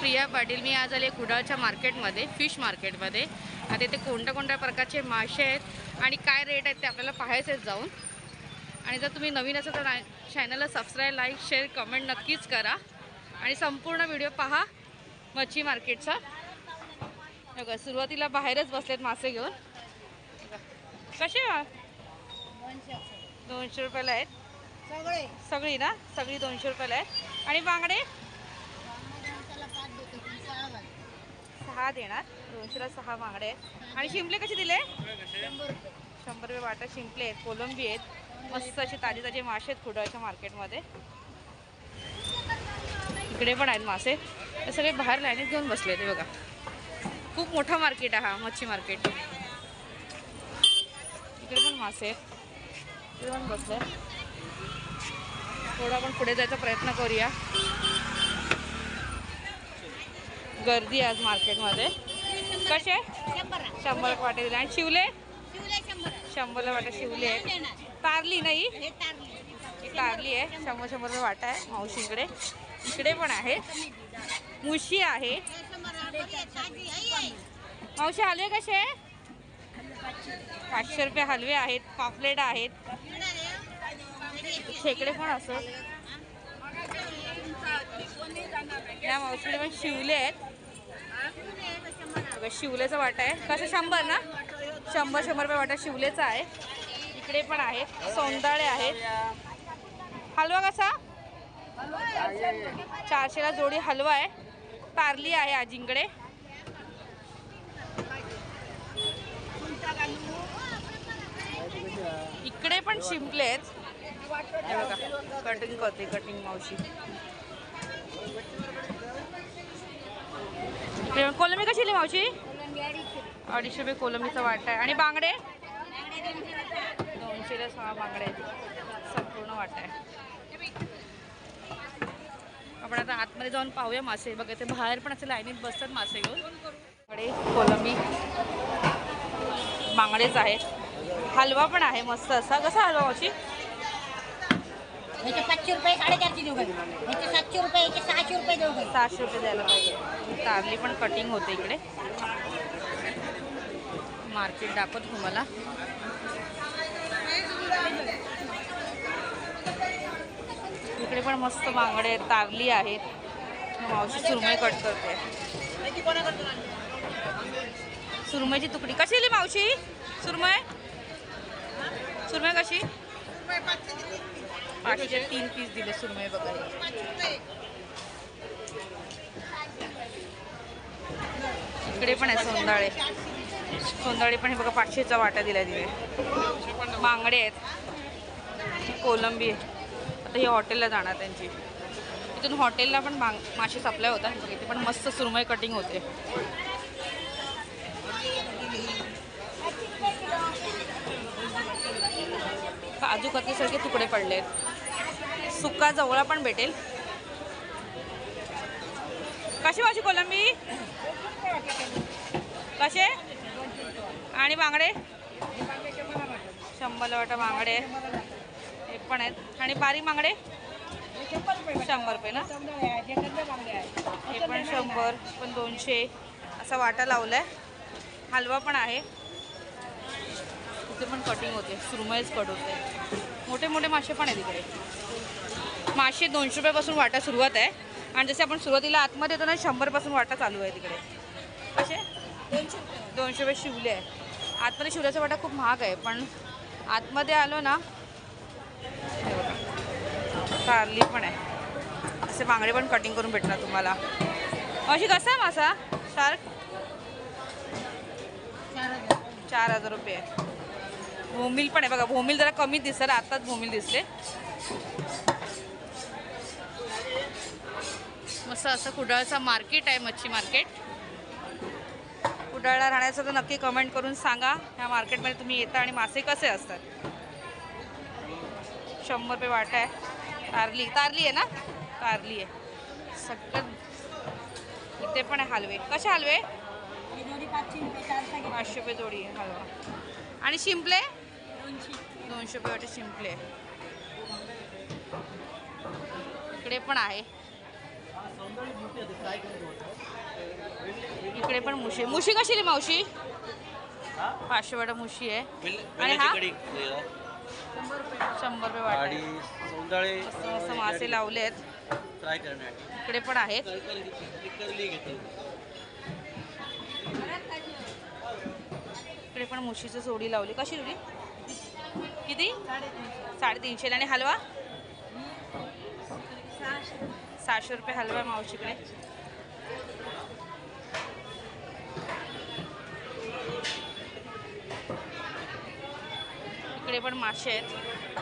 प्रिया पाटील. मी आज आले कुडाळच्या मार्केटमध्ये, फिश मार्केटमध्ये. आता इथे कोणत्या प्रकारचे मासे आहेत आणि काय रेट आहेत ते आपल्याला पाहायचे जाऊन. आणि जर तुम्ही नवीन असाल तर चॅनलला सबस्क्राईब, लाईक, शेअर, कमेंट नक्कीच करा आणि संपूर्ण व्हिडिओ पहा मच्छी मार्केटचा. बघा सुरुवातीला बाहेरच बसलेत मासे घेऊन. कसे 200 रुपयाला आहेत सगळी ना, सगळी 200 रुपयाला आहेत. आणि बांगडे 6 देणार, 200ला 6 बांगडे आहेत. आणि शिंपले कसे दिले? 100 रुपये वाटा शिंपले आहेत. कोलंबी आहेत, मस्त असे ताजे ताजे मासे आहेत कुडाळच्या मार्केटमध्ये. इकडे पण आहेत मासे, ते सगळे बाहेर लाईनीत घेऊन बसले. ते बघा खूप मोठा मार्केट आहे हा मच्छी मार्केट. इकडे पण मासे आहेत, इकडे पण बसले. थोडा आपण पुढे जायचा प्रयत्न करूया. गर्दी आज मार्केटमध्ये. कसे 100 वाटे दिले. आणि शिवले 100ला वाटा शिवले आहेत. तारली नाही, तारली आहे, 100 रुपये वाटा आहे मावशीकडे. इकडे पण आहे, मुशी आहे. मावशी हलवे कसे? 500 रुपये हलवे आहेत. पापलेट आहेत, खेकडे पण असं. या मावशीकडे पण शिवले आहेत. शिवलेचा वाटा आहे. कसं 100 ना, 100 रुपये वाटा शिवलेचा आहे. इकडे पण आहेत, सोंदाळे आहेत. हलवा कसा? 400ला जोडी हलवा आहे. तारली आहे आजींकडे. इकडे पण शिंपले आहेत. कटिंग करते, कटिंग मावशी. कोलंबी कशी मावशी? 250 रुपये कोलंबीचा वाटा आहे. आणि बांगडे 200ला 6 बांगडे संपूर्ण वाटा आहे. आपण आता आतमध्ये जाऊन पाहूया मासे. बघा ते बाहेर पण असे लाईनीत बसतात मासे घेऊन. बांगडे, कोलंबी, बांगडेच आहेत. हलवा पण आहे मस्त असा. कसा हलवा मावशी? याचे 500 रुपये, 450 देऊ काही. याचे 700 रुपये, याचे 600 रुपये देऊ काही. 600 रुपये द्यायला पाहिजे. तारली पण कटिंग होते इकडे. मार्केट दाखवतो तुम्हाला. इकडे पण मस्त बांगडे आहेत, तारली आहेत. मावशी सुरमई कट करते. सुरमईची तुकडी कशी दिली मावशी? सुरमई कशी? 500चे 3 पीस दिले सुरमई. बघा इकडे पण आहे सोंदाळे. सोंदाळे पण हे बघा 500चा वाटा दिला तिने. बांगडे आहेत, कोलंबी आहे. आता हे हॉटेलला जाणार त्यांची. इथून हॉटेलला पण मासे सप्लाय होतात. इथे पण मस्त सुरमई कटिंग होते. काजू कतलीसारखे तुकडे पडले आहेत. सुका जवळा पण भेटेल. कशी मावशी कोलंबी? कसे? आणि बांगडे 100ला वाटा बांगडे हे पण आहेत. आणि बारीक बांगडे 100 रुपये ना. हे पण 100, पण 200 असा वाटा लावलाय. हलवा पण आहे. इथे पण कटिंग होते, सुरमईच कट होते. मोठे मोठे मासे पण आहेत इकडे. मासे 200 रुपयापासून वाटा सुरुवात आहे. आणि जसे आपण सुरुवातीला आतमध्ये येतो ना 100 पासून वाटा चालू आहे तिकडे. कसे 200 रुपये शिवले आहे. आतमध्ये शिवल्याचा वाटा खूप महाग आहे, पण आतमध्ये आलो ना तारली पण आहे. असे बांगडे पण कटिंग करून भेटणार तुम्हाला. अशी कसा आहे मासा? शार्क 4000 रुपये. भोमिल पण आहे बघा. भोमिल जरा कमी दिसतं, आताच भोमिल दिसते. मस्त असं कुडाळचा मार्केट आहे, मच्छी मार्केट. कुडाळला राहण्याचं तर नक्की कमेंट करून सांगा. ह्या मार्केटमध्ये तुम्ही येता आणि मासे कसे असतात. 100 रुपये वाटा आहे. तारली आहे ना, तारली आहे सगळं. इथे पण आहे हलवे. कसे हलवे? 500 रुपये जोडी आहे हलवा. आणि शिंपले 200 रुपये वाटे शिंपले. इकडे पण आहे. इकडे पण मुशी. मुशी कशी रे मावशी? 500 वाटा मुशी आहे. आणि हा 100 रुपये वाटा आहे. सोंदाळे मस्त मस्त मासे लावले आहेत. फ्राय करण्यासाठी इकडे पण आहेत. करली घेतली. इकडे पण मुशीची जोडी लावली. कशी रुली? किती? 350. आणि हलवा 600 रुपये हलवा आहे मावशीकडे. इकडे पण मासे आहेत.